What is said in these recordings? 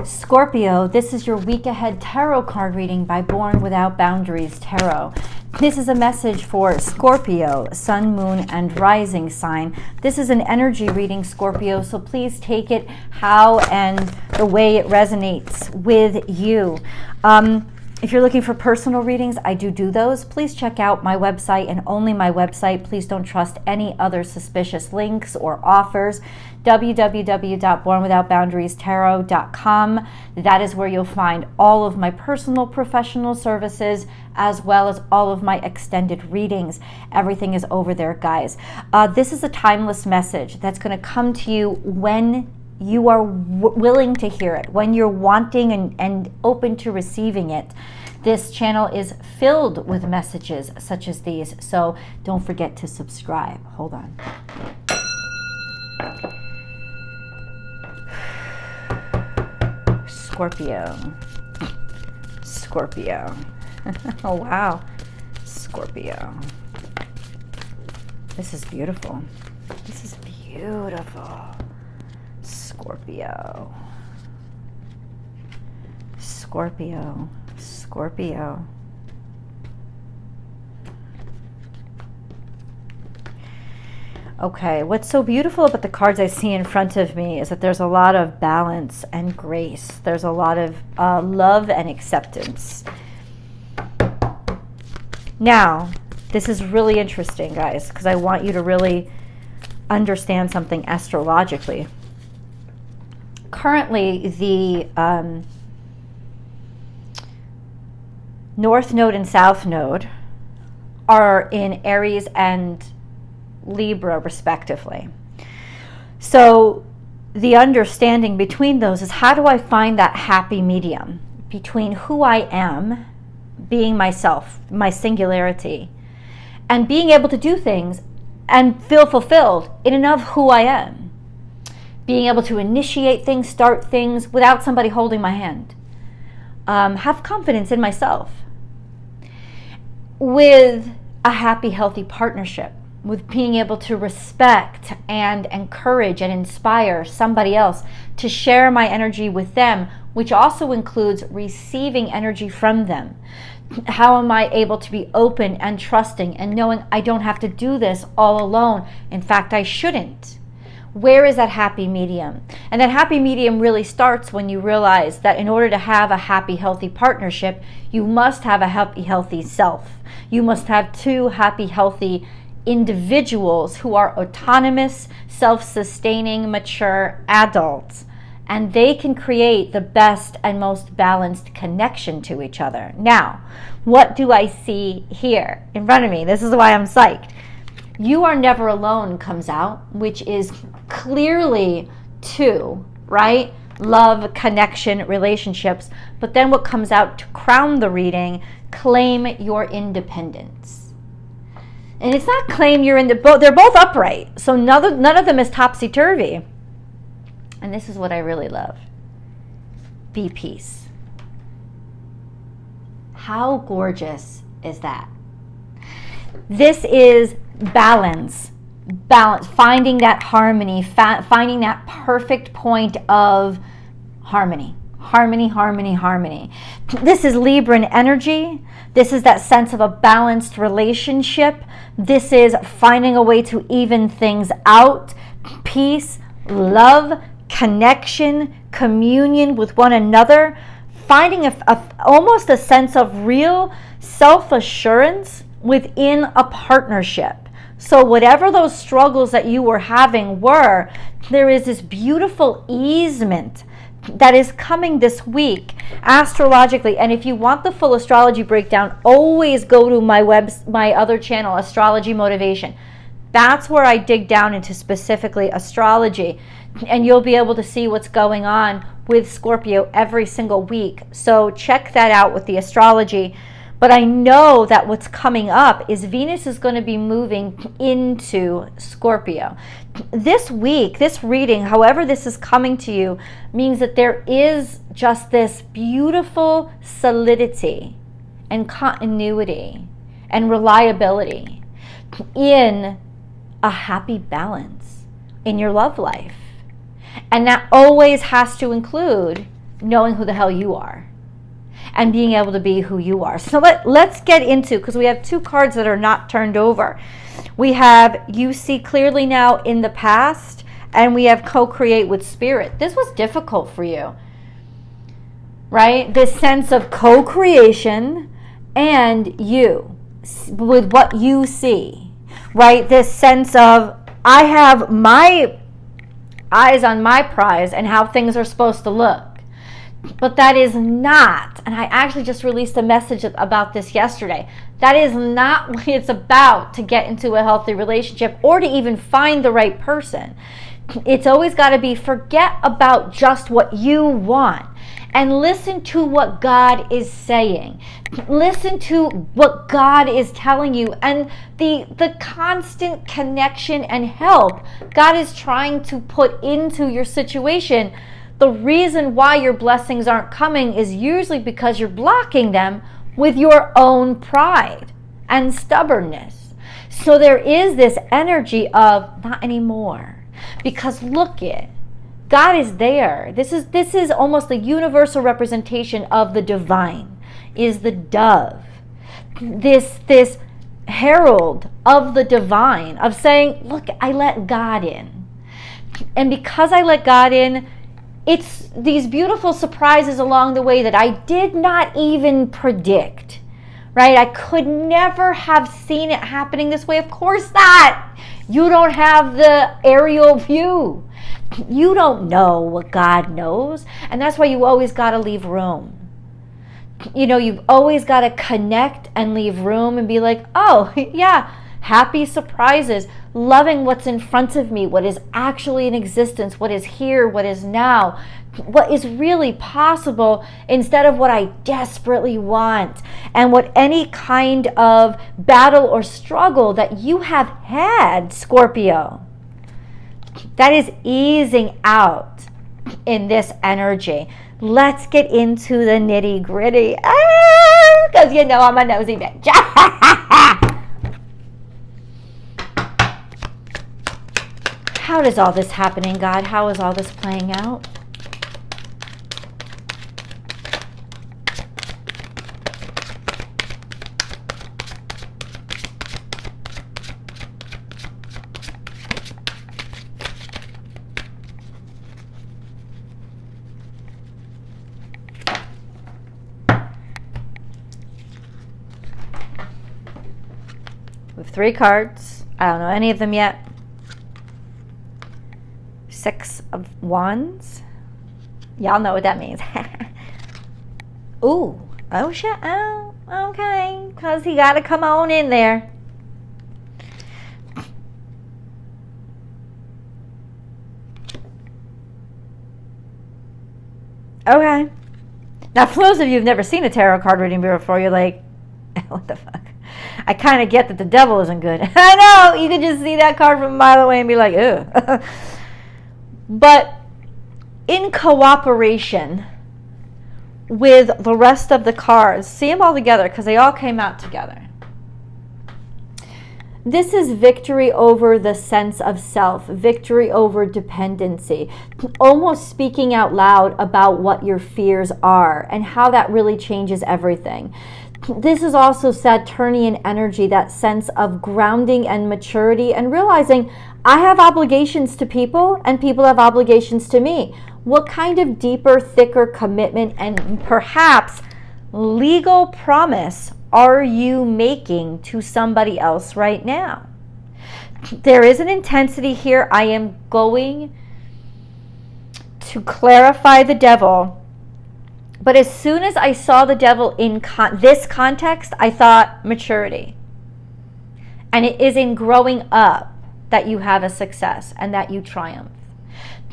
Scorpio, this is your week ahead tarot card reading by Born Without Boundaries Tarot. This is a message for Scorpio, sun, moon, and rising sign. This is an energy reading, Scorpio, so please take it how and the way it resonates with you. If you're looking for personal readings, I do those. Please check out my website and only my website. Please don't trust any other suspicious links or offers. www.bornwithoutboundariestarot.com. That is where you'll find all of my personal professional services as well as all of my extended readings. Everything is over there, guys. This is a timeless message that's going to come to you when you are willing to hear it, when you're wanting and open to receiving it. This channel is filled with messages such as these, so don't forget to subscribe. Hold on. Scorpio. Scorpio. Oh, wow. Scorpio. This is beautiful. This is beautiful. Scorpio. Scorpio. Scorpio. Okay, what's so beautiful about the cards I see in front of me is that there's a lot of balance and grace. There's a lot of love and acceptance. Now, this is really interesting, guys, because I want you to really understand something astrologically. Currently, the North Node and South Node are in Aries and Libra, respectively. So the understanding between those is, how do I find that happy medium between who I am, being myself, my singularity, and being able to do things and feel fulfilled in and of who I am? Being able to initiate things, start things without somebody holding my hand. Have confidence in myself. With a happy, healthy partnership. With being able to respect and encourage and inspire somebody else, to share my energy with them, which also includes receiving energy from them. How am I able to be open and trusting and knowing I don't have to do this all alone? In fact, I shouldn't. Where is that happy medium? And that happy medium really starts when you realize that in order to have a happy, healthy partnership, you must have a happy, healthy self. You must have two happy, healthy individuals who are autonomous, self-sustaining, mature adults. And they can create the best and most balanced connection to each other. Now, what do I see here in front of me? This is why I'm psyched. You are never alone comes out, which is clearly two, right? Love, connection, relationships. But then what comes out to crown the reading, claim your independence. And it's not claim you're they're both upright. So none of them is topsy-turvy. And this is what I really love. Be peace. How gorgeous is that? This is balance, finding that harmony, finding that perfect point of harmony. This is Libran energy. This is that sense of a balanced relationship. This is finding a way to even things out. Peace, love, connection, communion with one another. Finding almost a sense of real self-assurance within a partnership. So whatever those struggles that you were having were, there is this beautiful easement that is coming this week astrologically. And if you want the full astrology breakdown, always go to my other channel, Astrology Motivation. That's where I dig down into specifically astrology, and you'll be able to see what's going on with Scorpio every single week. So check that out with the astrology. But I know that what's coming up is Venus is going to be moving into Scorpio. This week, this reading, however this is coming to you, means that there is just this beautiful solidity and continuity and reliability in a happy balance in your love life. And that always has to include knowing who the hell you are and being able to be who you are. So let's get into, because we have two cards that are not turned over. We have you see clearly now in the past, and we have co-create with spirit. This was difficult for you, right? This sense of co-creation and you with what you see, right? This sense of I have my eyes on my prize and how things are supposed to look. But that is not, and I actually just released a message about this yesterday, that is not what it's about to get into a healthy relationship or to even find the right person. It's always got to be forget about just what you want and listen to what God is saying. Listen to what God is telling you and the constant connection and help God is trying to put into your situation. The reason why your blessings aren't coming is usually because you're blocking them with your own pride and stubbornness. So there is this energy of not anymore. Because look it, God is there. This is almost the universal representation of the divine, is the dove. This herald of the divine, of saying, look, I let God in. And because I let God in, it's these beautiful surprises along the way that I did not even predict, right? I could never have seen it happening this way. Of course not. You don't have the aerial view. You don't know what God knows. And that's why you always got to leave room. You know, you've always got to connect and leave room and be like, oh, yeah, happy surprises. Loving what's in front of me, what is actually in existence, what is here, what is now, what is really possible instead of what I desperately want, and what any kind of battle or struggle that you have had, Scorpio, that is easing out in this energy. Let's get into the nitty gritty, because you know I'm a nosy bitch. How is all this happening, God? How is all this playing out? We have 3 cards. I don't know any of them yet. 6 of Wands. Y'all know what that means. Ooh. Oh, shit. Oh, okay. Because he got to come on in there. Okay. Now, for those of you who've never seen a tarot card reading before, you're like, what the fuck? I kind of get that the devil isn't good. I know. You can just see that card from a mile away and be like, ew. But in cooperation with the rest of the cards, see them all together because they all came out together. This is victory over the sense of self, victory over dependency, almost speaking out loud about what your fears are and how that really changes everything. This is also Saturnian energy, that sense of grounding and maturity and realizing I have obligations to people and people have obligations to me. What kind of deeper, thicker commitment and perhaps legal promise are you making to somebody else right now? There is an intensity here. I am going to clarify the devil. But as soon as I saw the devil in this context, I thought maturity. And it is in growing up that you have a success and that you triumph.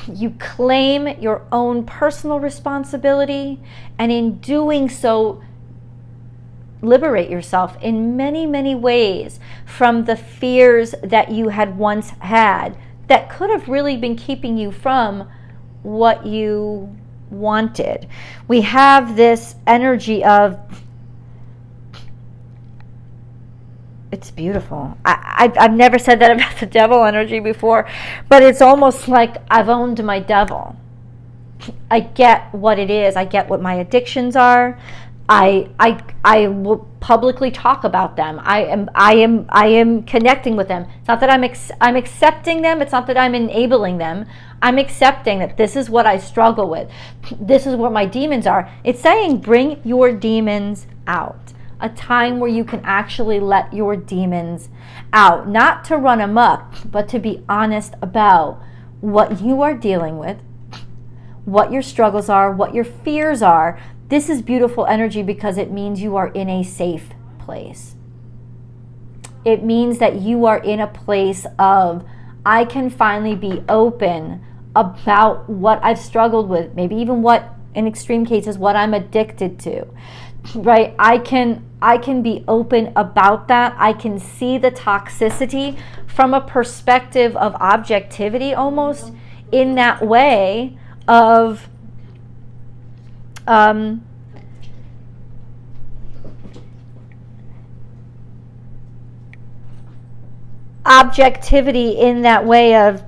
You claim your own personal responsibility, and in doing so, liberate yourself in many, many ways from the fears that you had once had that could have really been keeping you from what you wanted. We have this energy of, it's beautiful. I've never said that about the devil energy before, but it's almost like I've owned my devil. I get what it is. I get what my addictions are. I will publicly talk about them. I am connecting with them. It's not that I'm accepting them. It's not that I'm enabling them. I'm accepting that this is what I struggle with. This is what my demons are. It's saying bring your demons out. A time where you can actually let your demons out, not to run amok, but to be honest about what you are dealing with, what your struggles are, what your fears are. This is beautiful energy because it means you are in a safe place. It means that you are in a place of, I can finally be open about what I've struggled with, maybe even what, in extreme cases, what I'm addicted to, right? I can be open about that. I can see the toxicity from a perspective of objectivity, almost in that way of objectivity, in that way of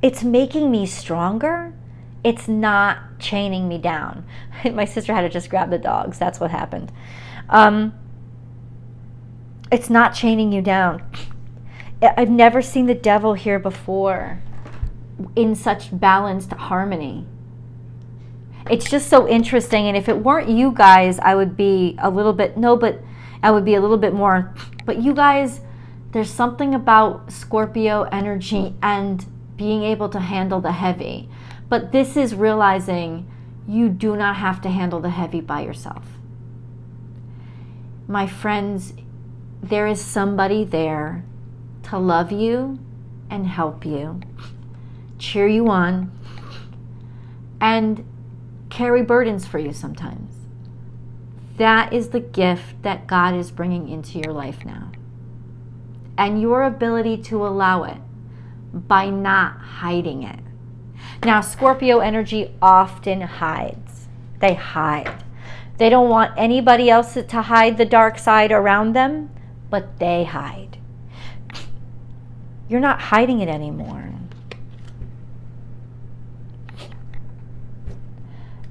it's making me stronger. It's not chaining me down. My sister had to just grab the dogs. That's what happened. It's not chaining you down. I've never seen the devil here before in such balanced harmony. It's just so interesting. And if it weren't you guys, I would be a little bit, I would be a little bit more. But you guys, there's something about Scorpio energy and being able to handle the heavy. But this is realizing you do not have to handle the heavy by yourself. My friends, there is somebody there to love you and help you, cheer you on, and carry burdens for you sometimes. That is the gift that God is bringing into your life now. And your ability to allow it by not hiding it. Now, Scorpio energy often hides. They hide. They don't want anybody else to hide the dark side around them, but they hide. You're not hiding it anymore.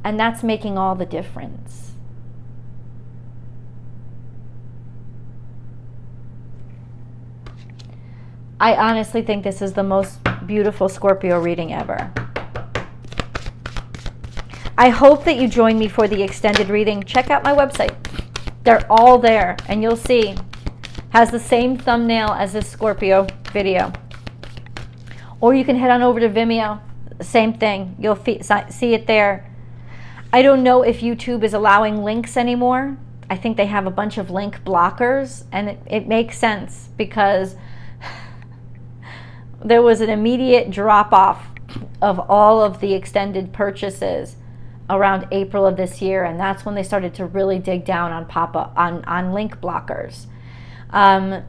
And that's making all the difference. I honestly think this is the most beautiful Scorpio reading ever. I hope that you join me for the extended reading. Check out my website. They're all there, and you'll see. Has the same thumbnail as this Scorpio video. Or you can head on over to Vimeo. Same thing. You'll see it there. I don't know if YouTube is allowing links anymore. I think they have a bunch of link blockers, and it makes sense because there was an immediate drop-off of all of the extended purchases around April of this year, and that's when they started to really dig down on link blockers.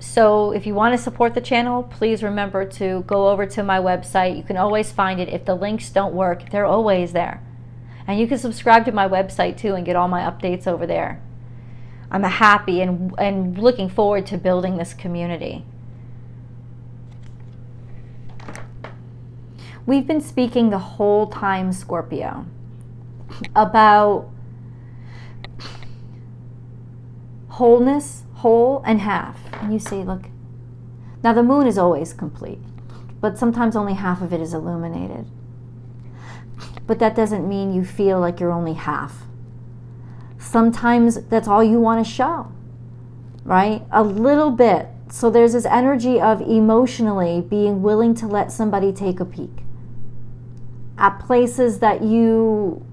So if you want to support the channel, please remember to go over to my website. You can always find it. If the links don't work, they're always there. And you can subscribe to my website too and get all my updates over there. I'm happy and looking forward to building this community. We've been speaking the whole time, Scorpio, about wholeness, whole and half. And you see, look, now the moon is always complete, but sometimes only half of it is illuminated. But that doesn't mean you feel like you're only half. Sometimes that's all you want to show, right? A little bit. So there's this energy of emotionally being willing to let somebody take a peek at places that you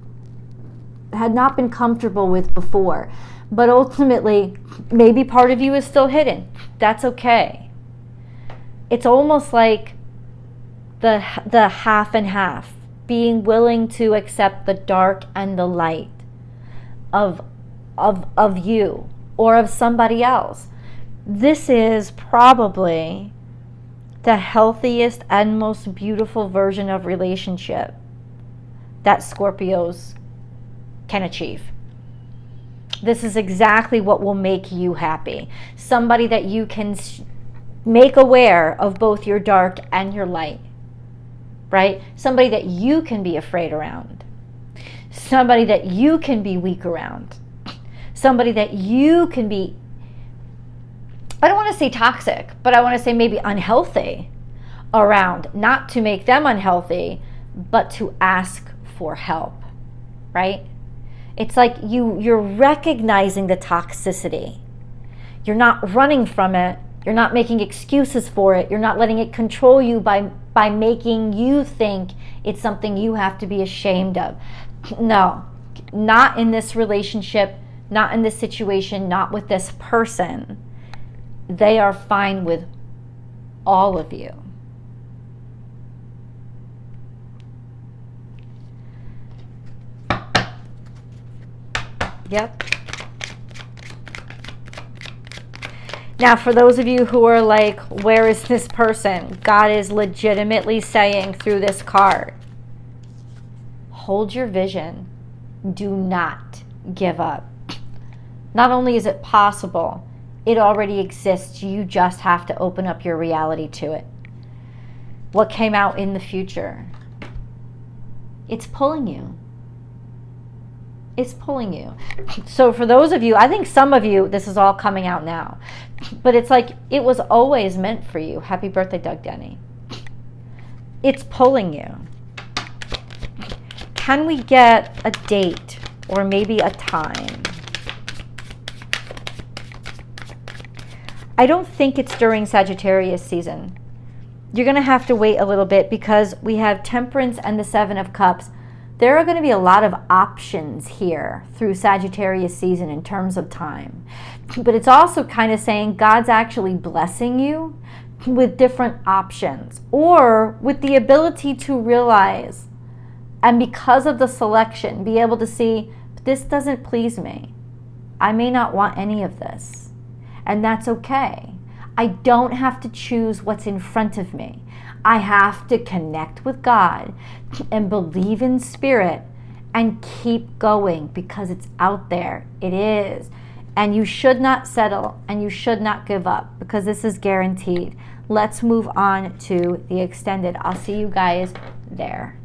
had not been comfortable with before. But ultimately, maybe part of you is still hidden. That's okay. It's almost like the half and half, being willing to accept the dark and the light of you or of somebody else. This is probably the healthiest and most beautiful version of relationship that Scorpios can achieve. This is exactly what will make you happy. Somebody that you can make aware of both your dark and your light. right? Somebody that you can be afraid around. Somebody that you can be weak around. Somebody that you can be, I don't want to say toxic, but I want to say maybe unhealthy around. Not to make them unhealthy, but to ask for help, right? It's like you're recognizing the toxicity. You're not running from it. You're not making excuses for it. You're not letting it control you by making you think it's something you have to be ashamed of. No, not in this relationship, not in this situation, not with this person. They are fine with all of you. Yep. Now, for those of you who are like, where is this person? God is legitimately saying through this card, hold your vision. Do not give up. Not only is it possible, it already exists. You just have to open up your reality to it. What came out in the future? It's pulling you. It's pulling you. So for those of you, I think some of you, this is all coming out now, but it's like it was always meant for you. Happy birthday, Doug Denny. It's pulling you. Can we get a date or maybe a time? I don't think it's during Sagittarius season. You're going to have to wait a little bit because we have Temperance and the Seven of Cups. There are going to be a lot of options here through Sagittarius season in terms of time. But it's also kind of saying God's actually blessing you with different options or with the ability to realize, and because of the selection, be able to see, this doesn't please me. I may not want any of this. And that's okay. I don't have to choose what's in front of me. I have to connect with God and believe in spirit and keep going because it's out there. It is. And you should not settle and you should not give up because this is guaranteed. Let's move on to the extended. I'll see you guys there.